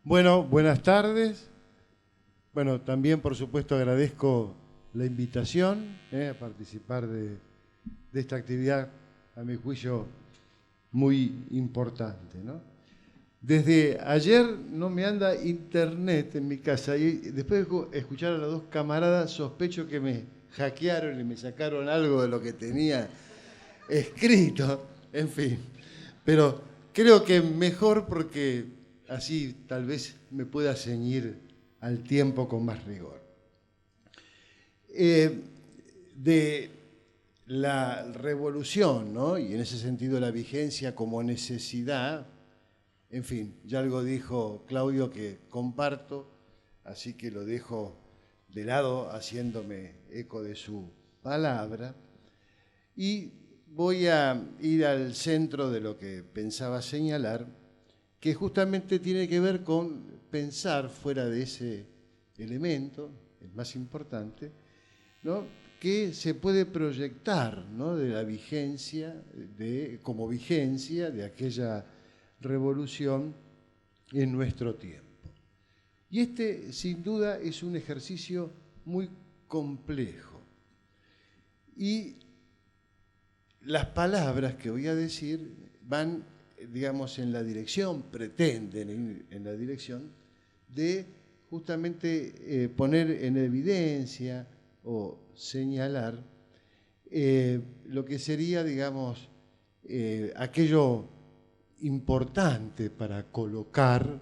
Bueno, buenas tardes. Bueno, también por supuesto agradezco la invitación a participar de esta actividad, a mi juicio, muy importante, ¿no? Desde ayer no me anda internet en mi casa y después de escuchar a los dos camaradas sospecho que me hackearon y me sacaron algo de lo que tenía escrito, en fin. Pero creo que mejor porque así tal vez me pueda ceñir al tiempo con más rigor. Eh, de la revolución, ¿no? Y en ese sentido la vigencia como necesidad, en fin, ya algo dijo Claudio que comparto, así que lo dejo de lado haciéndome eco de su palabra. Y voy a ir al centro de lo que pensaba señalar, que justamente tiene que ver con pensar fuera de ese elemento, el más importante, ¿no? Que se puede proyectar, ¿no? De la vigencia, como vigencia de aquella revolución en nuestro tiempo. Y este, sin duda, es un ejercicio muy complejo. Y las palabras que voy a decir van, digamos, en la dirección, pretenden ir en la dirección de justamente poner en evidencia o señalar lo que sería, digamos, aquello importante para colocar,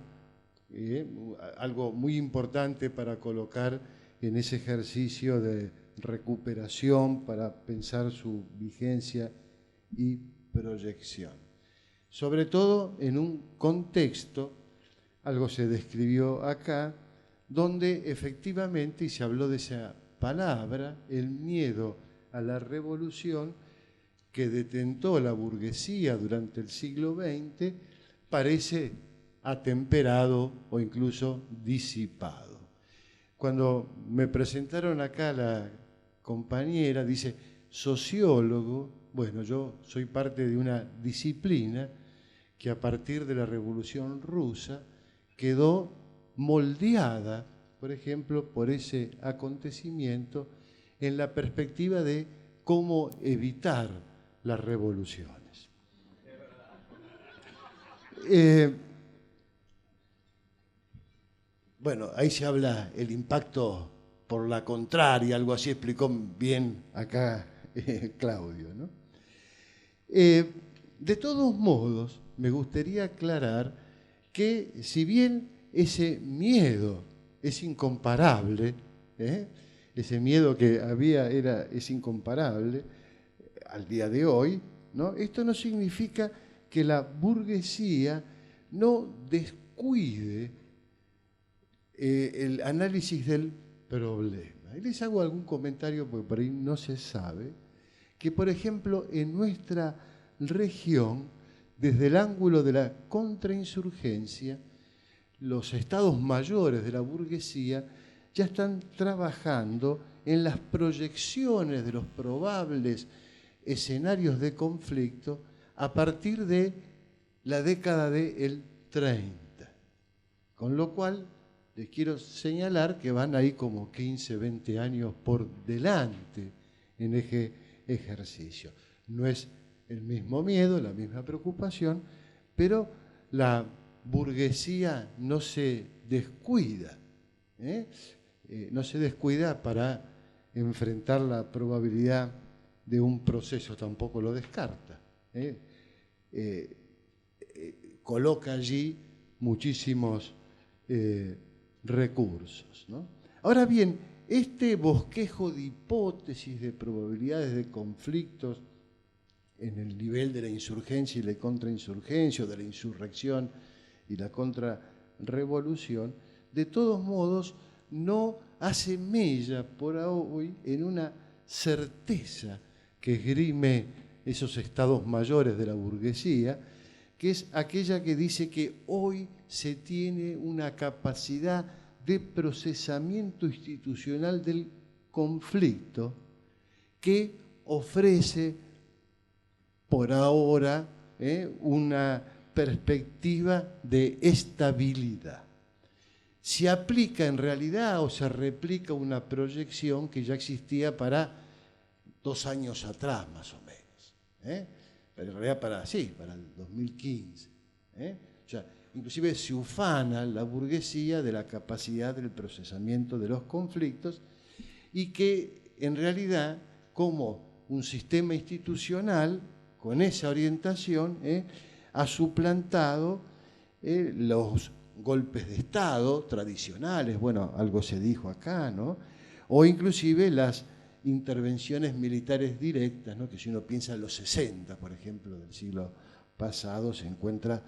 algo muy importante para colocar en ese ejercicio de recuperación para pensar su vigencia y proyección. Sobre todo en un contexto, algo se describió acá, donde efectivamente, y se habló de esa palabra, el miedo a la revolución que detentó la burguesía durante el siglo XX, parece atemperado o incluso disipado. Cuando me presentaron acá la compañera, dice, sociólogo, bueno, yo soy parte de una disciplina que a partir de la Revolución Rusa quedó moldeada, por ejemplo, por ese acontecimiento en la perspectiva de cómo evitar las revoluciones. Bueno, ahí se habla el impacto por la contraria, algo así explicó bien acá Claudio, ¿no? De todos modos, me gustaría aclarar que si bien ese miedo es incomparable, ese miedo que había es incomparable al día de hoy, ¿no? Esto no significa que la burguesía no descuide el análisis del problema. Y les hago algún comentario porque por ahí no se sabe que, por ejemplo, en nuestra región, desde el ángulo de la contrainsurgencia, los estados mayores de la burguesía ya están trabajando en las proyecciones de los probables escenarios de conflicto a partir de la década del 30. Con lo cual, les quiero señalar que van ahí como 15, 20 años por delante en ese ejercicio. No es el mismo miedo, la misma preocupación, pero la burguesía no se descuida, no se descuida para enfrentar la probabilidad de un proceso, tampoco lo descarta. Coloca allí muchísimos recursos, ¿no? Ahora bien, este bosquejo de hipótesis, de probabilidades de conflictos en el nivel de la insurgencia y la contrainsurgencia, o de la insurrección y la contrarrevolución, de todos modos no hace mella por hoy en una certeza que esgrime esos estados mayores de la burguesía, que es aquella que dice que hoy se tiene una capacidad de procesamiento institucional del conflicto que ofrece por ahora una perspectiva de estabilidad. se aplica en realidad o se replica una proyección que ya existía para 2 años atrás, más o menos. Pero en realidad para el 2015. O sea, inclusive se ufana la burguesía de la capacidad del procesamiento de los conflictos y que en realidad, como un sistema institucional con esa orientación, ha suplantado los golpes de Estado tradicionales, bueno, algo se dijo acá, ¿no? O inclusive las intervenciones militares directas, ¿no? Que si uno piensa en los 60, por ejemplo, del siglo pasado, se encuentra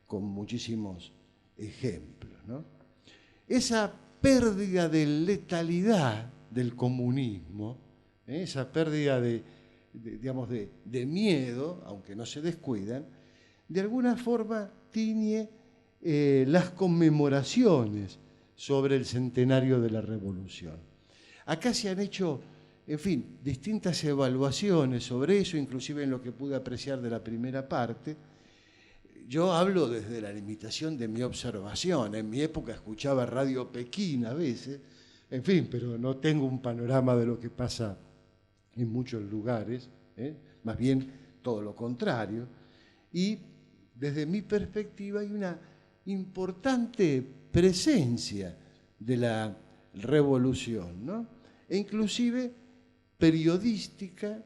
con muchísimos ejemplos, ¿no? Esa pérdida de letalidad del comunismo, esa pérdida de miedo, aunque no se descuidan, de alguna forma tiñe las conmemoraciones sobre el centenario de la Revolución. Acá se han hecho, en fin, distintas evaluaciones sobre eso, inclusive en lo que pude apreciar de la primera parte. Yo hablo desde la limitación de mi observación. En mi época escuchaba Radio Pekín a veces, en fin, pero no tengo un panorama de lo que pasa en muchos lugares, más bien todo lo contrario. Y desde mi perspectiva hay una importante presencia de la revolución, ¿no? E inclusive periodística,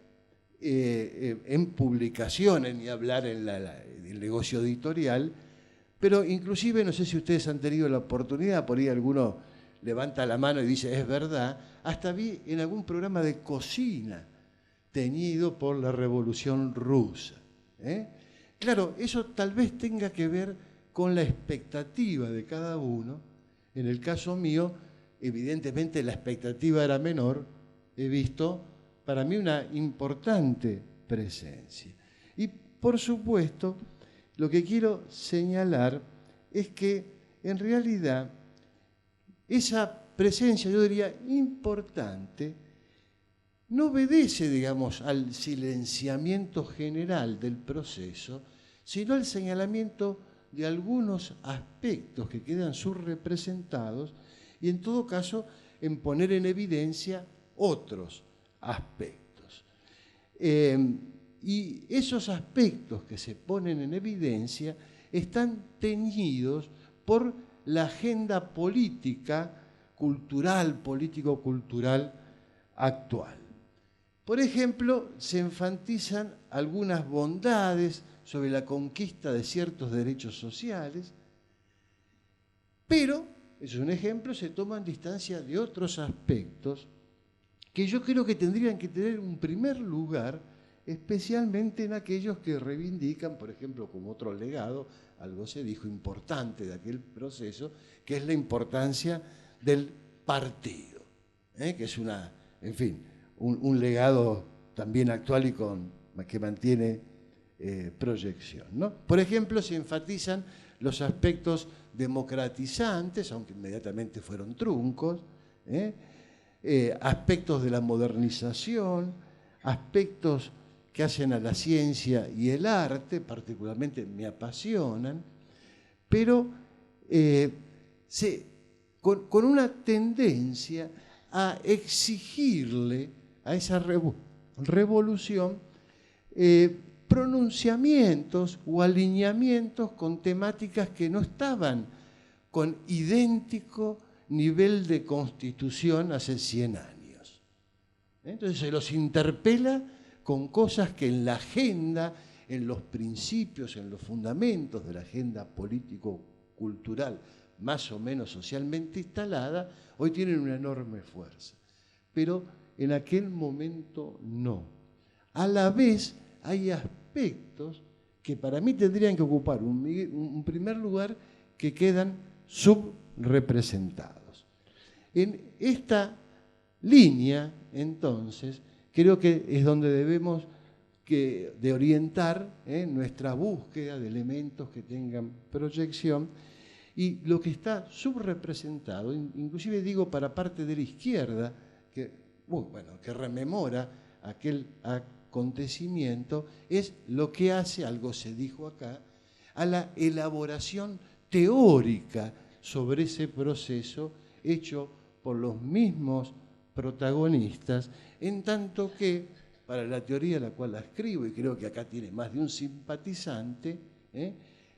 en publicaciones, ni hablar en el negocio editorial, pero inclusive, no sé si ustedes han tenido la oportunidad, por ahí alguno levanta la mano y dice, es verdad, hasta vi en algún programa de cocina teñido por la Revolución Rusa. Claro, eso tal vez tenga que ver con la expectativa de cada uno. En el caso mío, evidentemente la expectativa era menor. He visto, para mí, una importante presencia. Y, por supuesto, lo que quiero señalar es que, en realidad, esa presencia, yo diría, importante, no obedece, digamos, al silenciamiento general del proceso, sino al señalamiento de algunos aspectos que quedan subrepresentados y, en todo caso, en poner en evidencia otros aspectos. Y esos aspectos que se ponen en evidencia están teñidos por la agenda política, cultural, político-cultural actual. Por ejemplo, se enfatizan algunas bondades sobre la conquista de ciertos derechos sociales, pero, es un ejemplo, se toman distancia de otros aspectos que yo creo que tendrían que tener un primer lugar, especialmente en aquellos que reivindican, por ejemplo, como otro legado, algo se dijo importante de aquel proceso, que es la importancia del partido, que es un legado también actual y que mantiene proyección, ¿no? Por ejemplo, se enfatizan los aspectos democratizantes, aunque inmediatamente fueron truncos, aspectos de la modernización, aspectos que hacen a la ciencia y el arte, particularmente me apasionan, pero con una tendencia a exigirle a esa revolución pronunciamientos o alineamientos con temáticas que no estaban con idéntico nivel de constitución hace 100 años. Entonces se los interpela con cosas que en la agenda, en los principios, en los fundamentos de la agenda político-cultural más o menos socialmente instalada, hoy tienen una enorme fuerza. Pero en aquel momento no. A la vez hay aspectos que para mí tendrían que ocupar un primer lugar que quedan subrepresentados. En esta línea, entonces, creo que es donde debemos de orientar nuestra búsqueda de elementos que tengan proyección, y lo que está subrepresentado, inclusive digo para parte de la izquierda, que rememora aquel acontecimiento, es lo que hace, algo se dijo acá, a la elaboración teórica sobre ese proceso hecho por los mismos protagonistas, en tanto que, para la teoría a la cual la escribo, y creo que acá tiene más de un simpatizante,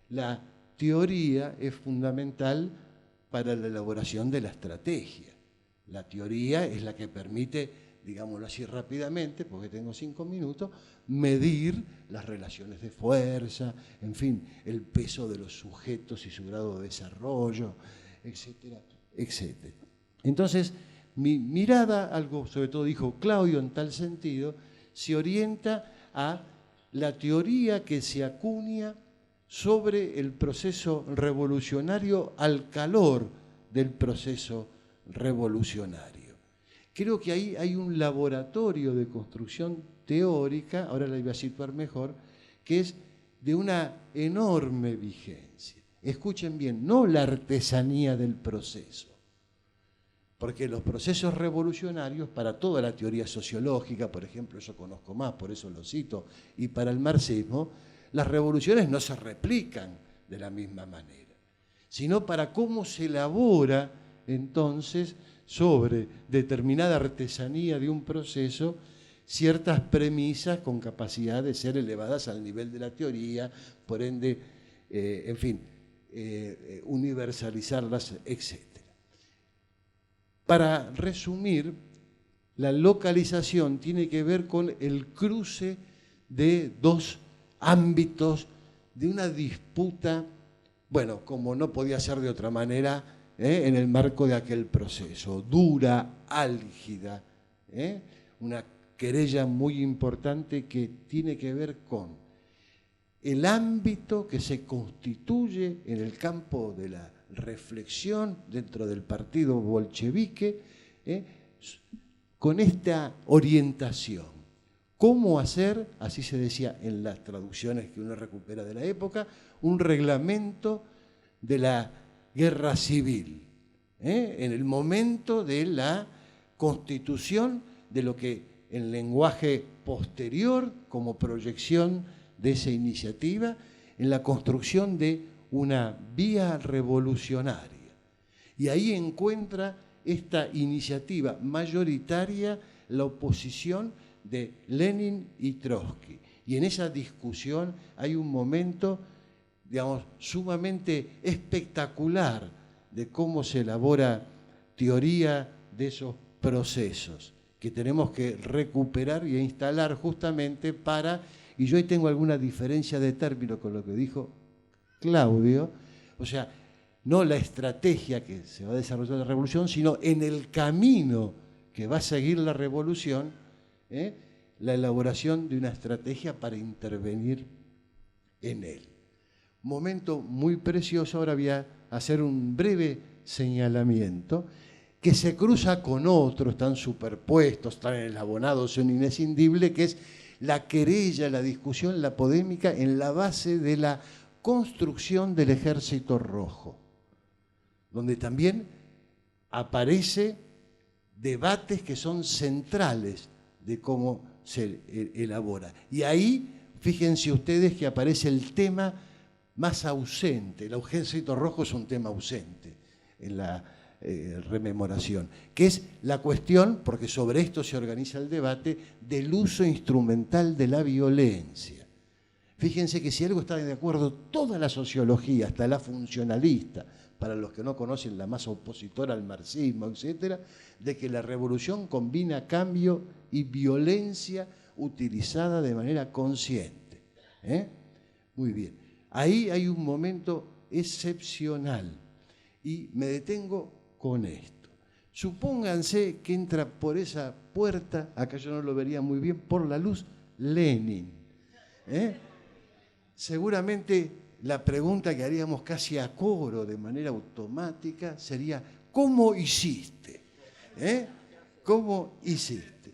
la teoría es fundamental para la elaboración de la estrategia. La teoría es la que permite, digámoslo así rápidamente, porque tengo 5 minutos, medir las relaciones de fuerza, en fin, el peso de los sujetos y su grado de desarrollo, etcétera, etcétera. Entonces, mi mirada, algo sobre todo dijo Claudio en tal sentido, se orienta a la teoría que se acuña sobre el proceso revolucionario al calor del proceso revolucionario. Creo que ahí hay un laboratorio de construcción teórica, ahora la voy a situar mejor, que es de una enorme vigencia. Escuchen bien, no la artesanía del proceso, porque los procesos revolucionarios, para toda la teoría sociológica, por ejemplo, yo conozco más, por eso lo cito, y para el marxismo, las revoluciones no se replican de la misma manera, sino para cómo se elabora entonces sobre determinada artesanía de un proceso ciertas premisas con capacidad de ser elevadas al nivel de la teoría, por ende, en fin, universalizarlas, etc. Para resumir, la localización tiene que ver con el cruce de dos ámbitos de una disputa, bueno, como no podía ser de otra manera, en el marco de aquel proceso, dura, álgida, una querella muy importante que tiene que ver con el ámbito que se constituye en el campo de la reflexión dentro del partido bolchevique, con esta orientación. ¿Cómo hacer, así se decía en las traducciones que uno recupera de la época, un reglamento de la guerra civil, en el momento de la constitución de lo que en lenguaje posterior, como proyección de esa iniciativa, en la construcción de una vía revolucionaria? Y ahí encuentra esta iniciativa mayoritaria la oposición de Lenin y Trotsky. Y en esa discusión hay un momento, digamos, sumamente espectacular de cómo se elabora teoría de esos procesos que tenemos que recuperar y instalar justamente para, y yo ahí tengo alguna diferencia de término con lo que dijo Claudio, o sea, no la estrategia que se va a desarrollar la revolución, sino en el camino que va a seguir la revolución, la elaboración de una estrategia para intervenir en él. Momento muy precioso, ahora voy a hacer un breve señalamiento que se cruza con otros, están superpuestos, están enlabonados, son inescindibles, que es la querella, la discusión, la polémica en la base de la construcción del Ejército Rojo, donde también aparece debates que son centrales de cómo se elabora. Y ahí, fíjense ustedes que aparece el tema más ausente. El Ejército Rojo es un tema ausente en la rememoración, que es la cuestión, porque sobre esto se organiza el debate, del uso instrumental de la violencia. Fíjense que si algo está de acuerdo toda la sociología, hasta la funcionalista, para los que no conocen la más opositora al marxismo, etcétera, de que la revolución combina cambio y violencia utilizada de manera consciente. Muy bien. Ahí hay un momento excepcional y me detengo con esto. Supónganse que entra por esa puerta, acá yo no lo vería muy bien, por la luz, Lenin. Seguramente la pregunta que haríamos casi a coro, de manera automática, sería: ¿cómo hiciste? ¿Cómo hiciste?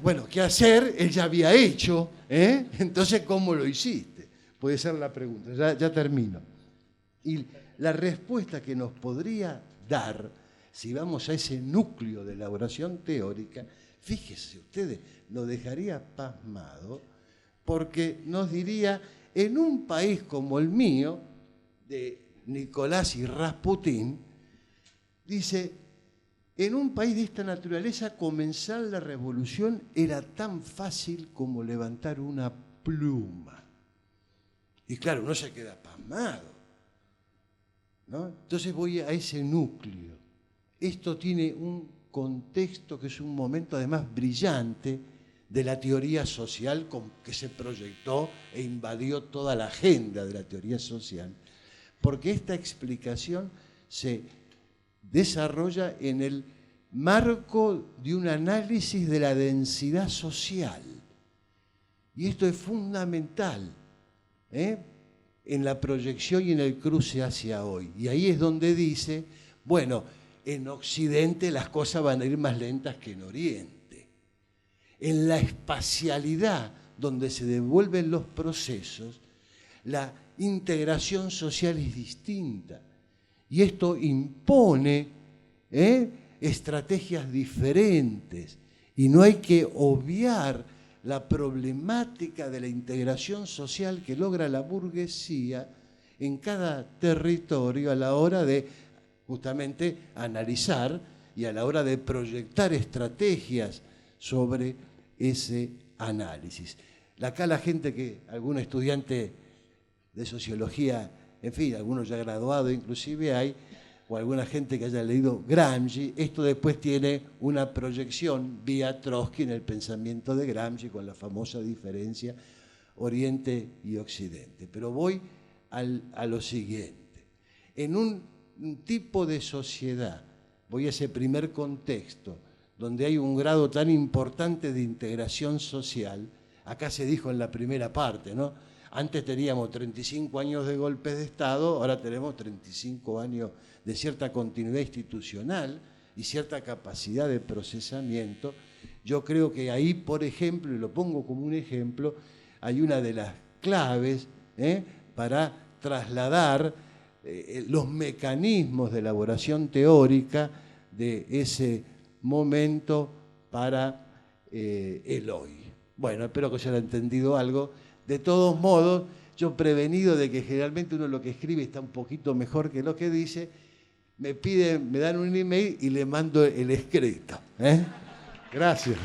Bueno, ¿qué hacer? Él ya había hecho, entonces, ¿cómo lo hiciste? Puede ser la pregunta, ya termino. Y la respuesta que nos podría dar, si vamos a ese núcleo de elaboración teórica, fíjese ustedes, lo dejaría pasmado, porque nos diría: en un país como el mío, de Nicolás y Rasputín, dice, en un país de esta naturaleza comenzar la revolución era tan fácil como levantar una pluma. Y claro, uno se queda pasmado, ¿no? Entonces voy a ese núcleo. Esto tiene un contexto que es un momento además brillante de la teoría social que se proyectó e invadió toda la agenda de la teoría social, porque esta explicación se desarrolla en el marco de un análisis de la densidad social. Y esto es fundamental, en la proyección y en el cruce hacia hoy. Y ahí es donde dice, bueno, en Occidente las cosas van a ir más lentas que en Oriente. En la espacialidad donde se devuelven los procesos, la integración social es distinta. Y esto impone estrategias diferentes. Y no hay que obviar la problemática de la integración social que logra la burguesía en cada territorio a la hora de justamente analizar y a la hora de proyectar estrategias sobre ese análisis. Acá la gente algún estudiante de sociología, en fin, algunos ya graduados inclusive hay, o alguna gente que haya leído Gramsci, esto después tiene una proyección vía Trotsky en el pensamiento de Gramsci con la famosa diferencia Oriente y Occidente. Pero voy a lo siguiente. En un tipo de sociedad, voy a ese primer contexto, donde hay un grado tan importante de integración social, acá se dijo en la primera parte, ¿no? Antes teníamos 35 años de golpes de Estado, ahora tenemos 35 años de cierta continuidad institucional y cierta capacidad de procesamiento. Yo creo que ahí, por ejemplo, y lo pongo como un ejemplo, hay una de las claves para trasladar los mecanismos de elaboración teórica de ese momento para el hoy. Bueno, espero que se haya entendido algo. De todos modos, yo prevenido de que generalmente uno lo que escribe está un poquito mejor que lo que dice, me dan un email y le mando el escrito. Gracias.